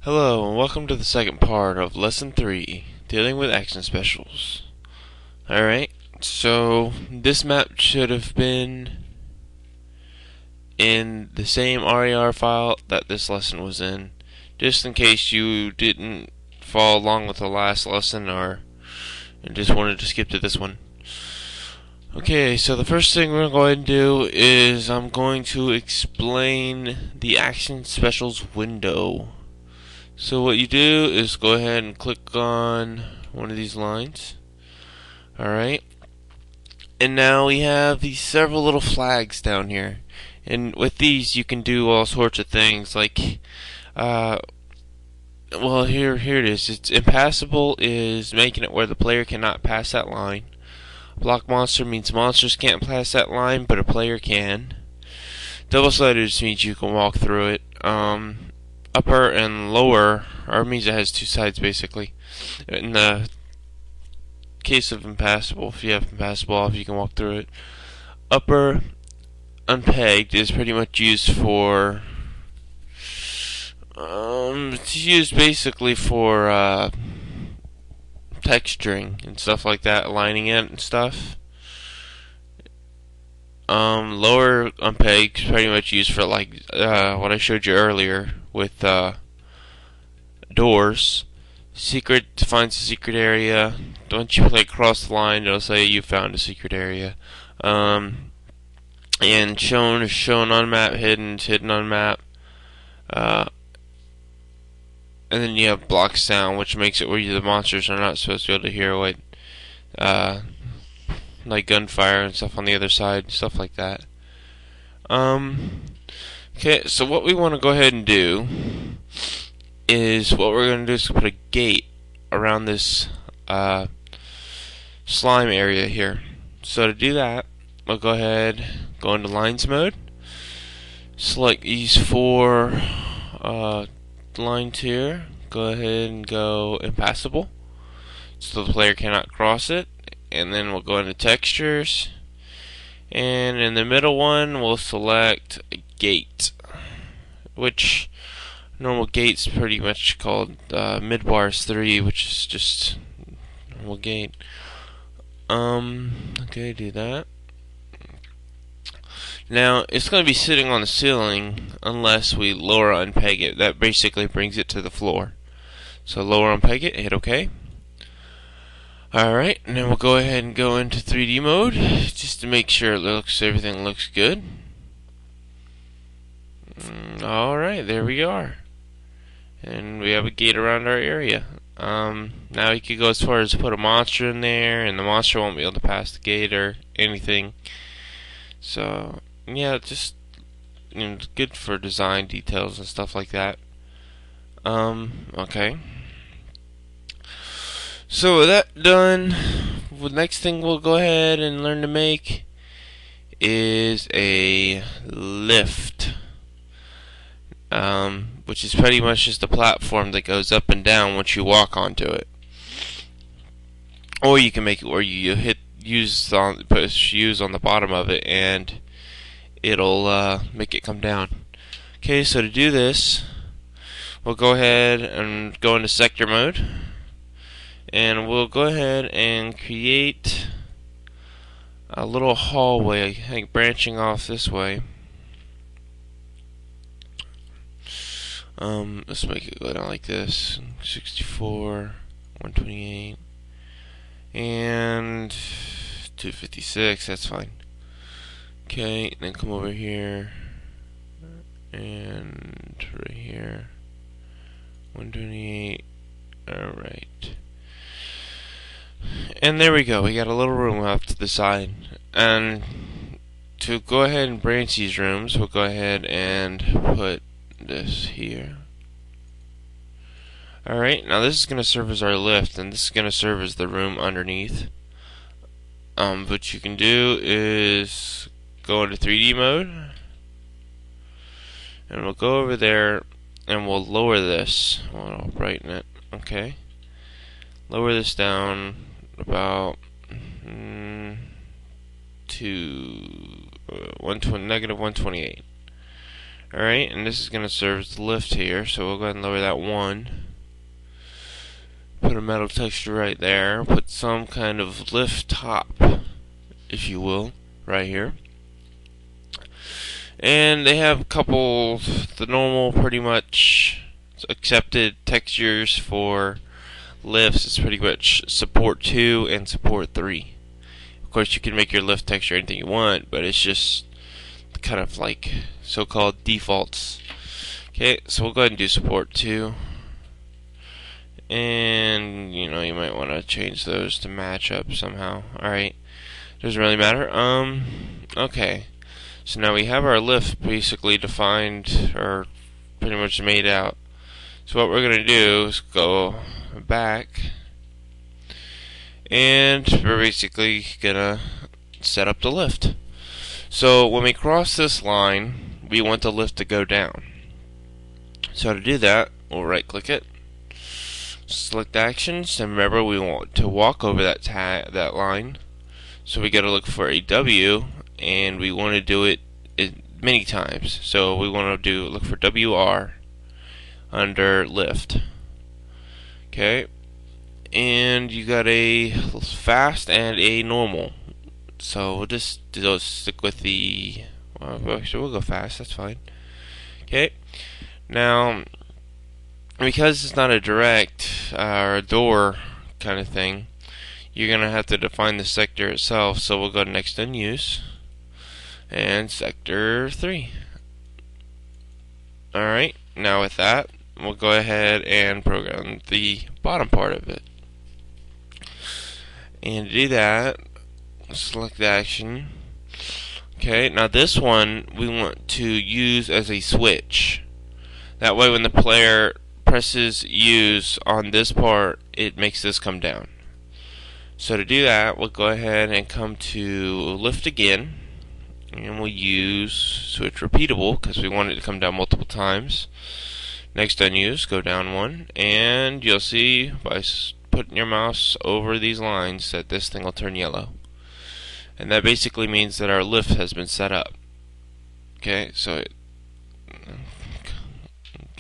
Hello, and welcome to the second part of Lesson 3, dealing with action specials. Alright, so this map should have been in the same RAR file that this lesson was in, just in case you didn't follow along with the last lesson or just wanted to skip to this one. Okay, so the first thing we're going to go ahead and do is I'm going to explain the action specials window. So what you do is go ahead and click on one of these lines. Alright. And now we have these several little flags down here. And with these you can do all sorts of things like well here it is. It's impassable is making it where the player cannot pass that line. Block monster means monsters can't pass that line, but a player can. Double-sided just means you can walk through it. Upper and lower, or means it has two sides basically. In the case of impassable, if you have impassable off, you can walk through it. Upper unpegged is pretty much used for it's used basically for texturing and stuff like that, aligning it and stuff. Lower unpegged is pretty much used for like what I showed you earlier with doors. Secret defines a secret area. Once you play across the line, it'll say you found a secret area. And shown is shown on map, hidden is hidden on map. And then you have block sound, which makes it where the monsters are not supposed to be able to hear what like gunfire and stuff on the other side, stuff like that. Okay, so what we want to go ahead and do is what we're going to do is put a gate around this slime area here. So to do that, we'll go ahead, go into lines mode, select these four lines here, go ahead and go impassable, so the player cannot cross it, and then we'll go into textures, and in the middle one we'll select a gate, which normal gate's pretty much called midbar is 3, which is just normal gate. Okay, do that. Now it's going to be sitting on the ceiling unless we lower unpeg it. That basically brings it to the floor. So lower unpeg it, hit OK. Alright, and then we'll go ahead and go into 3D mode just to make sure everything looks good. Alright, there we are. And we have a gate around our area. Now you could go as far as put a monster in there, and the monster won't be able to pass the gate or anything. So, yeah, just good for design details and stuff like that. Okay. So with that done, the next thing we'll go ahead and learn to make is a lift. Which is pretty much just a platform that goes up and down once you walk onto it. Or you can make it where you push use on the bottom of it, and it'll make it come down. Okay, so to do this, we'll go ahead and go into sector mode, and we'll go ahead and create a little hallway, I think, branching off this way. Let's make it go down like this. 64, 128, and 256, that's fine. Okay, then come over here, and right here, 128, alright. And there we go, we got a little room off to the side. And to go ahead and branch these rooms, we'll go ahead and put this here. Alright, now this is going to serve as our lift, and this is going to serve as the room underneath. What you can do is go into 3D mode, and we'll go over there and we'll lower this. Well, I'll brighten it. Okay. Lower this down about to -128. Alright, and this is going to serve as the lift here, so we'll go ahead and lower that 1. Put a metal texture right there. Put some kind of lift top, if you will, right here. And they have a couple, the normal pretty much accepted textures for lifts. It's pretty much support 2 and support 3. Of course, you can make your lift texture anything you want, but it's just kind of like so-called defaults. Okay, so we'll go ahead and do support 2. And, you know, you might want to change those to match up somehow. Alright, doesn't really matter. Okay. So now we have our lift basically defined, or pretty much made out. So what we're going to do is go back, and we're basically going to set up the lift. So when we cross this line, we want the lift to go down. So to do that, we'll right click it, select actions, and remember we want to walk over that line. So we got to look for a W, and we want to do it many times. So we want to look for WR under lift. Okay, and you got a fast and a normal. So we'll just stick with the. Actually, we'll go fast. That's fine. Okay, now because it's not a direct or a door kind of thing, you're gonna have to define the sector itself. So we'll go to next in use and sector 3. Alright, now with that, we'll go ahead and program the bottom part of it. And to do that, select the action. Okay, now this one we want to use as a switch. That way when the player presses use on this part, it makes this come down. So to do that, we'll go ahead and come to lift again, and we'll use switch repeatable because we want it to come down multiple times. Next unuse, go down 1, and you'll see by putting your mouse over these lines that this thing will turn yellow. And that basically means that our lift has been set up. Okay, so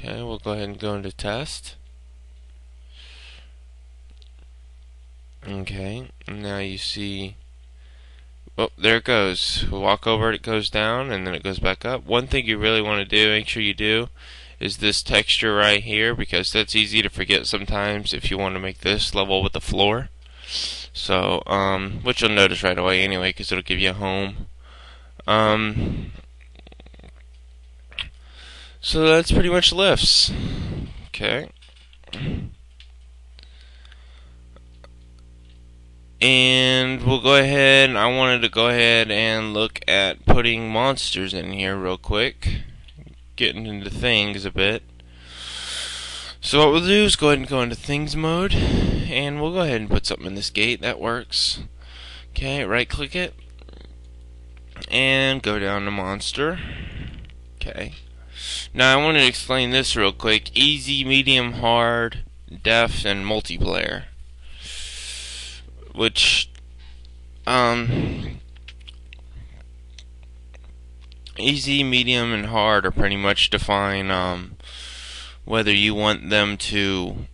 we'll go ahead and go into test. Okay, and now you see, oh, there it goes. We'll walk over it goes down, and then it goes back up. One thing you really want to do, make sure you do, is this texture right here, because that's easy to forget sometimes if you want to make this level with the floor. So, which you'll notice right away anyway, because it'll give you a home. So that's pretty much lifts. Okay. And we'll go ahead, I wanted to go ahead and look at putting monsters in here real quick. Getting into things a bit. So what we'll do is go ahead and go into things mode, and we'll go ahead and put something in this gate. That works. Okay, right click it, and go down to monster. Okay. Now I want to explain this real quick. Easy, medium, hard, def, and multiplayer. Which, easy, medium, and hard are pretty much define whether you want them to,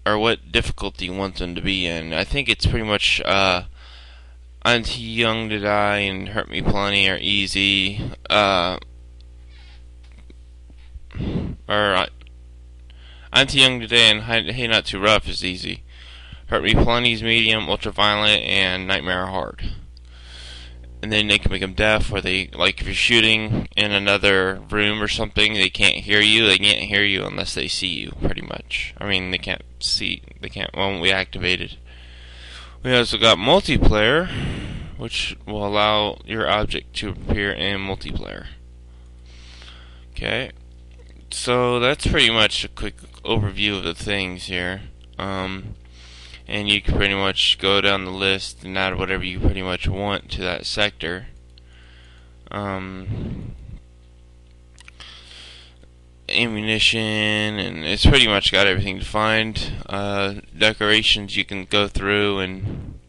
or what difficulty you want them to be in. I think it's pretty much I'm Too Young to Die and Hurt Me Plenty are easy. I'm Too Young to Die and Hey Not Too Rough is easy. Hurt Me Plenty is medium, ultraviolent, and Nightmare hard. And then they can make them deaf, or they, like if you're shooting in another room or something, they can't hear you. They can't hear you unless they see you, pretty much. I mean, they can't see, won't be activated. We also got multiplayer, which will allow your object to appear in multiplayer. Okay, so that's pretty much a quick overview of the things here. And you can pretty much go down the list and add whatever you pretty much want to that sector. Ammunition, and it's pretty much got everything defined. Decorations, you can go through and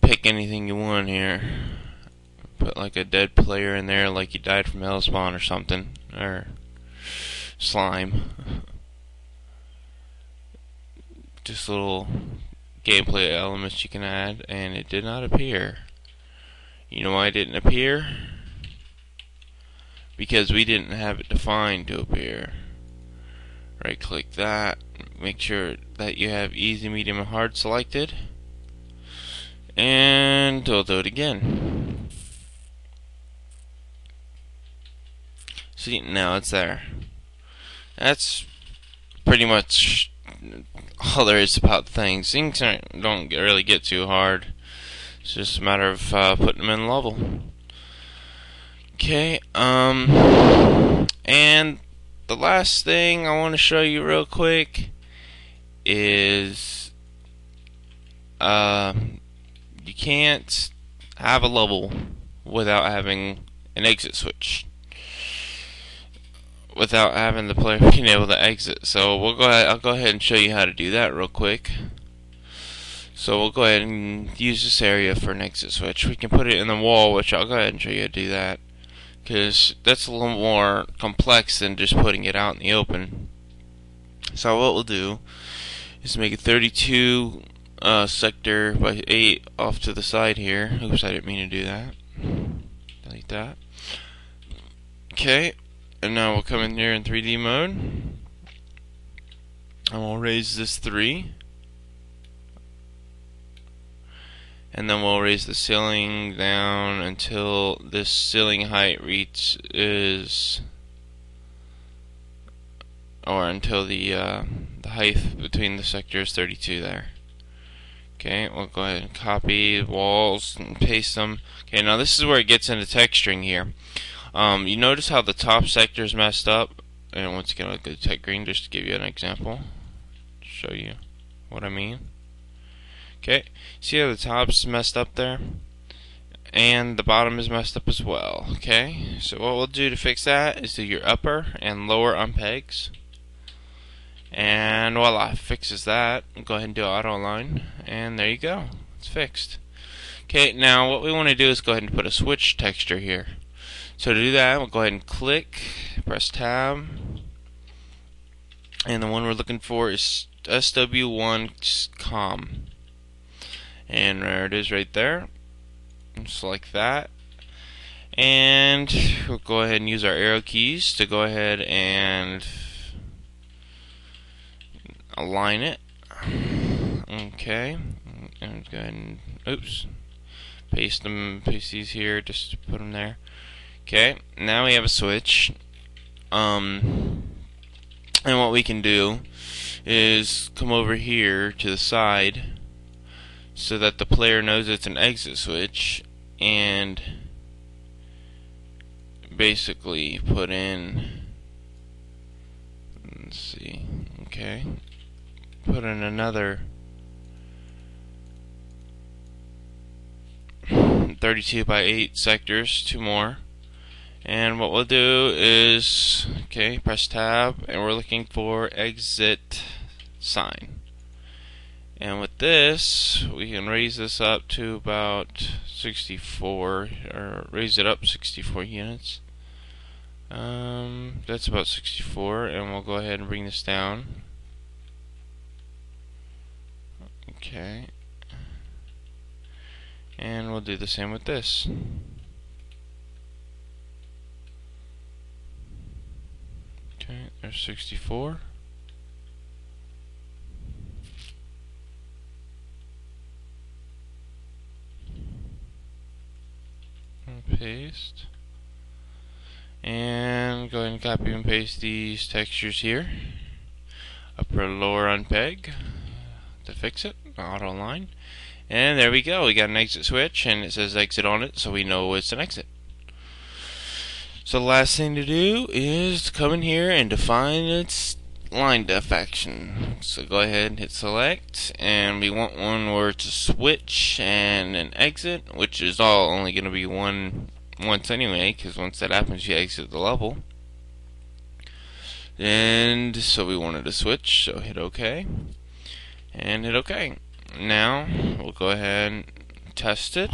pick anything you want here. put like a dead player in there, like he died from Hellspawn or something, or slime. Just little gameplay elements you can add, and it did not appear. You know why it didn't appear? Because we didn't have it defined to appear. Right click that, make sure that you have easy, medium, and hard selected, and we'll do it again. See, now it's there. That's pretty much all there is about things. Things don't really get too hard. It's just a matter of putting them in level. Okay, and the last thing I want to show you real quick is you can't have a level without having an exit switch, without having the player being able to exit. So I'll go ahead and show you how to do that real quick. So we'll go ahead and use this area for an exit switch. We can put it in the wall, which I'll go ahead and show you how to do that, because that's a little more complex than just putting it out in the open. So what we'll do is make a 32 sector by 8 off to the side here. Oops, I didn't mean to do that. Delete that. Okay, and now we'll come in here in 3D mode, and we'll raise this 3. And then we'll raise the ceiling down until this ceiling height reaches, or until the height between the sectors 32 there. Okay, we'll go ahead and copy the walls and paste them. Okay, now this is where it gets into texturing here. You notice how the top sector is messed up, and once again I'll go to tech green just to give you an example, show you what I mean. Okay, see how the top's messed up there? And the bottom is messed up as well. Okay, so what we'll do to fix that is do your upper and lower unpegs. And voila, fixes that. Go ahead and do auto align, and there you go, it's fixed. Okay, now what we want to do is go ahead and put a switch texture here. So to do that, we'll go ahead and click, press tab, and the one we're looking for is SW1COM. And there it is right there. Select that, and we'll go ahead and use our arrow keys to go ahead and align it. Okay, and go ahead and paste these here just to put them there. Okay, now we have a switch. And what we can do is come over here to the side, so that the player knows it's an exit switch, and basically put in, let's see, okay, put in another 32 by 8 sectors, 2 more, and what we'll do is, okay, press tab, and we're looking for exit sign. And with this, we can raise this up to about 64, or raise it up 64 units. That's about 64, and we'll go ahead and bring this down. Okay. And we'll do the same with this. Okay, there's 64. Paste, and go ahead and copy and paste these textures here. Upper lower unpeg to fix it, auto align, and there we go. We got an exit switch, and it says exit on it, so we know it's an exit. So the last thing to do is come in here and define its line def action. So go ahead and hit select, and we want one where it's a switch and an exit, which is all only going to be once anyway, because once that happens you exit the level. And so we wanted a switch, so hit OK, and hit OK. Now we'll go ahead and test it.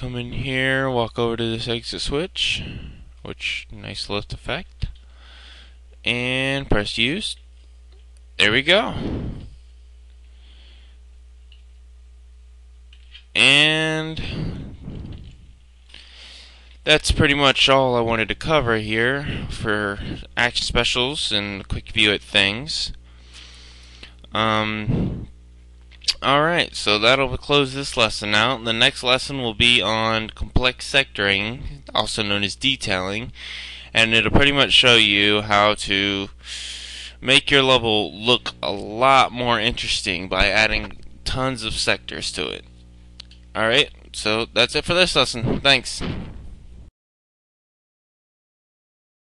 come in here, walk over to this exit switch, which nice lift effect, and press use. There we go. And that's pretty much all I wanted to cover here for action specials and a quick view at things. Alright, so that'll close this lesson out. The next lesson will be on complex sectoring, also known as detailing, and it'll pretty much show you how to make your level look a lot more interesting by adding tons of sectors to it. Alright, so that's it for this lesson. Thanks.